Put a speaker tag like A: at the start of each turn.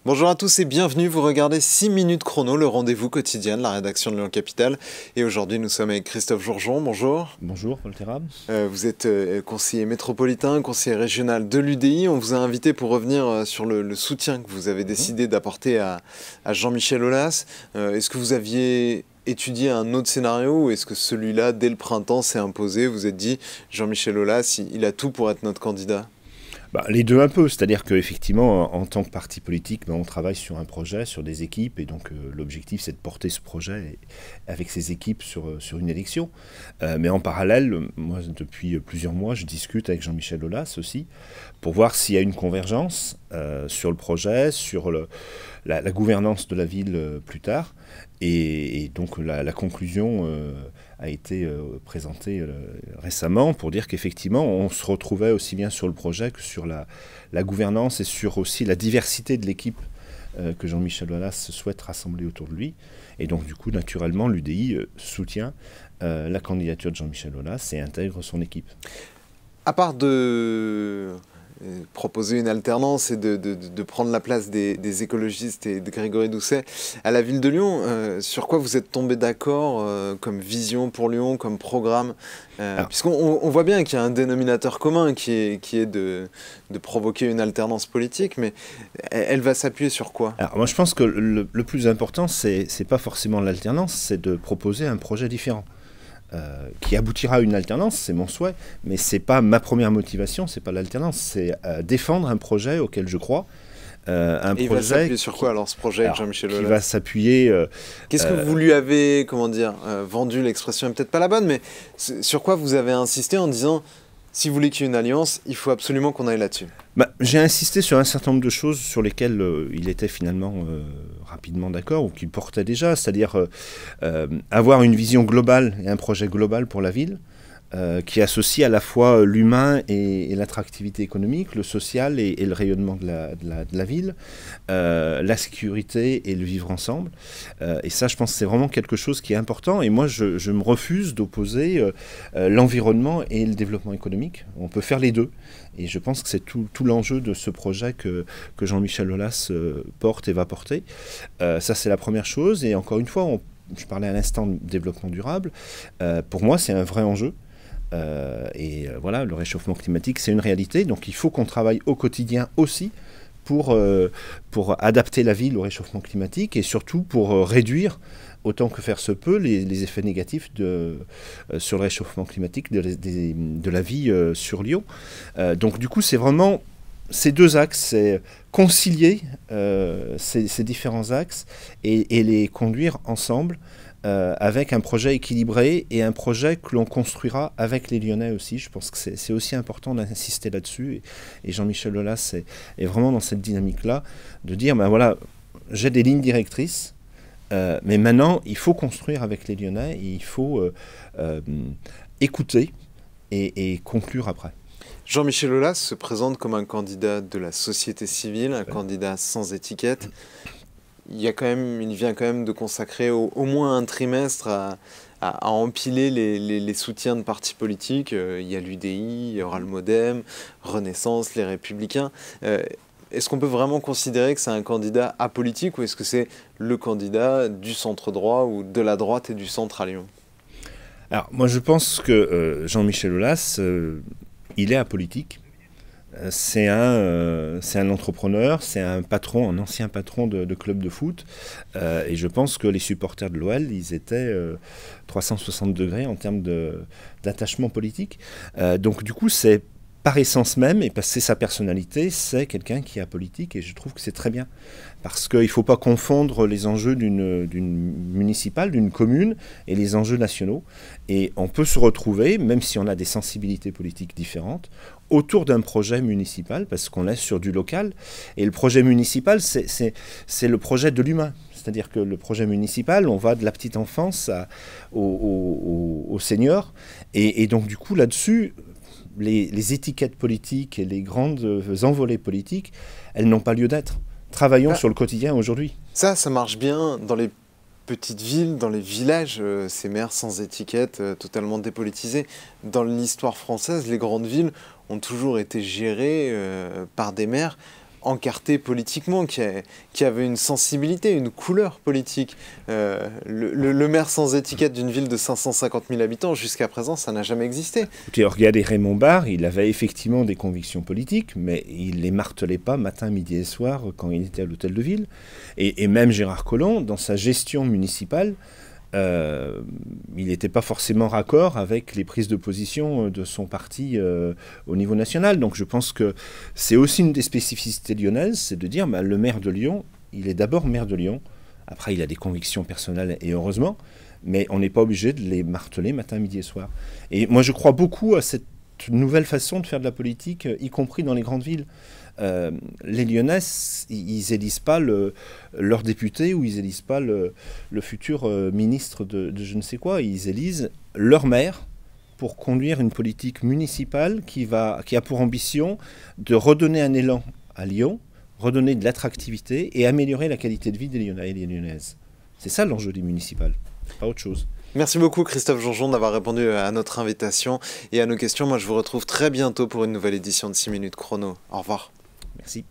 A: Bonjour à tous et bienvenue, vous regardez 6 minutes chrono, le rendez-vous quotidien de la rédaction de Lyon Capitale. Et aujourd'hui nous sommes avec Christophe Jourgeon, bonjour.
B: Bonjour Paul Terrab.
A: Vous êtes conseiller métropolitain, conseiller régional de l'UDI. On vous a invité pour revenir sur le soutien que vous avez décidé d'apporter à Jean-Michel Aulas. Est-ce que vous aviez étudié un autre scénario ou est-ce que celui-là, dès le printemps, s'est imposé? Vous vous êtes dit, Jean-Michel Aulas, il a tout pour être notre candidat?
B: Les deux un peu, c'est-à-dire qu'effectivement, en tant que parti politique, on travaille sur un projet, sur des équipes, et donc l'objectif c'est de porter ce projet avec ces équipes sur une élection. Mais en parallèle, moi depuis plusieurs mois, je discute avec Jean-Michel Aulas aussi, pour voir s'il y a une convergence sur le projet, sur la gouvernance de la ville plus tard. Et donc la conclusion a été présentée récemment pour dire qu'effectivement on se retrouvait aussi bien sur le projet que sur la gouvernance et sur aussi la diversité de l'équipe que Jean-Michel Aulas souhaite rassembler autour de lui. Et donc du coup naturellement l'UDI soutient la candidature de Jean-Michel Aulas et intègre son équipe.
A: À part de proposer une alternance et de prendre la place des écologistes et de Grégory Doucet à la ville de Lyon, sur quoi vous êtes tombé d'accord comme vision pour Lyon, comme programme puisqu'on voit bien qu'il y a un dénominateur commun qui est de provoquer une alternance politique, mais elle va s'appuyer sur quoi?
B: Alors moi je pense que le plus important c'est pas forcément l'alternance, c'est de proposer un projet différent. Qui aboutira à une alternance, c'est mon souhait, mais c'est pas ma première motivation, c'est pas l'alternance, c'est défendre un projet auquel je crois.
A: Et il va s'appuyer sur quoi alors ce projet avec Jean-Michel Aulas?
B: Il va s'appuyer...
A: Qu'est-ce que vous lui avez, vendu, l'expression n'est peut-être pas la bonne, mais sur quoi vous avez insisté en disant, si vous voulez qu'il y ait une alliance, il faut absolument qu'on aille là-dessus?
B: J'ai insisté sur un certain nombre de choses sur lesquelles il était finalement rapidement d'accord, ou qu'il portait déjà, c'est-à-dire avoir une vision globale et un projet global pour la ville, qui associe à la fois l'humain et l'attractivité économique, le social et le rayonnement de la ville, la sécurité et le vivre ensemble. Et ça, je pense que c'est vraiment quelque chose qui est important. Et moi, je me refuse d'opposer l'environnement et le développement économique. On peut faire les deux. Et je pense que c'est tout l'enjeu de ce projet que Jean-Michel Aulas porte et va porter. Ça, c'est la première chose. Et encore une fois, je parlais à l'instant de développement durable. Pour moi, c'est un vrai enjeu. Voilà, le réchauffement climatique, c'est une réalité. Donc il faut qu'on travaille au quotidien aussi pour adapter la ville au réchauffement climatique et surtout pour réduire, autant que faire se peut, les effets négatifs sur le réchauffement climatique de la vie sur Lyon. Donc du coup, c'est vraiment ces deux axes, c'est concilier ces différents axes et les conduire ensemble avec un projet équilibré et un projet que l'on construira avec les Lyonnais aussi. Je pense que c'est aussi important d'insister là-dessus. Et Jean-Michel Aulas est vraiment dans cette dynamique-là, de dire, voilà, j'ai des lignes directrices, mais maintenant, il faut construire avec les Lyonnais, et il faut écouter et conclure après.
A: Jean-Michel Aulas se présente comme un candidat de la société civile, un candidat sans étiquette. Il vient quand même de consacrer au moins un trimestre à empiler les soutiens de partis politiques. Il y a l'UDI, il y aura le MoDem, Renaissance, les Républicains. Est-ce qu'on peut vraiment considérer que c'est un candidat apolitique ou est-ce que c'est le candidat du centre-droit ou de la droite et du centre à Lyon?
B: Alors moi je pense que Jean-Michel Aulas, il est apolitique. C'est un entrepreneur, c'est un ancien patron de club de foot. Et je pense que les supporters de l'OL, ils étaient 360 degrés en termes d'attachement politique. Donc du coup, c'est par essence même, et parce que c'est sa personnalité, c'est quelqu'un qui est apolitique, et je trouve que c'est très bien. Parce qu'il ne faut pas confondre les enjeux d'une municipale, d'une commune, et les enjeux nationaux. Et on peut se retrouver, même si on a des sensibilités politiques différentes, autour d'un projet municipal, parce qu'on est sur du local. Et le projet municipal, c'est le projet de l'humain. C'est-à-dire que le projet municipal, on va de la petite enfance aux seniors. Et donc du coup, là-dessus, les étiquettes politiques et les grandes envolées politiques, elles n'ont pas lieu d'être. Travaillons sur le quotidien aujourd'hui.
A: Ça marche bien dans les petites villes, dans les villages, ces maires sans étiquette, totalement dépolitisés. Dans l'histoire française, les grandes villes ont toujours été gérées par des maires encarté politiquement, qui avait une sensibilité, une couleur politique. Le maire sans étiquette d'une ville de 550 000 habitants, jusqu'à présent, ça n'a jamais existé.
B: Écoutez, regardez Raymond Barre, il avait effectivement des convictions politiques, mais il ne les martelait pas matin, midi et soir quand il était à l'hôtel de ville. Et même Gérard Collomb, dans sa gestion municipale, il n'était pas forcément raccord avec les prises de position de son parti au niveau national. Donc je pense que c'est aussi une des spécificités lyonnaises, c'est de dire le maire de Lyon, il est d'abord maire de Lyon. Après, il a des convictions personnelles, et heureusement, mais on n'est pas obligé de les marteler matin, midi et soir. Et moi, je crois beaucoup à cette nouvelle façon de faire de la politique, y compris dans les grandes villes. Les Lyonnais, ils élisent pas leur député ou ils élisent pas le futur ministre de je ne sais quoi. Ils élisent leur maire pour conduire une politique municipale qui a pour ambition de redonner un élan à Lyon, redonner de l'attractivité et améliorer la qualité de vie des Lyonnais et des Lyonnaises. C'est ça l'enjeu des municipales, pas autre chose.
A: Merci beaucoup Christophe Jeanjean d'avoir répondu à notre invitation et à nos questions. Moi je vous retrouve très bientôt pour une nouvelle édition de 6 minutes chrono. Au revoir.
B: Merci.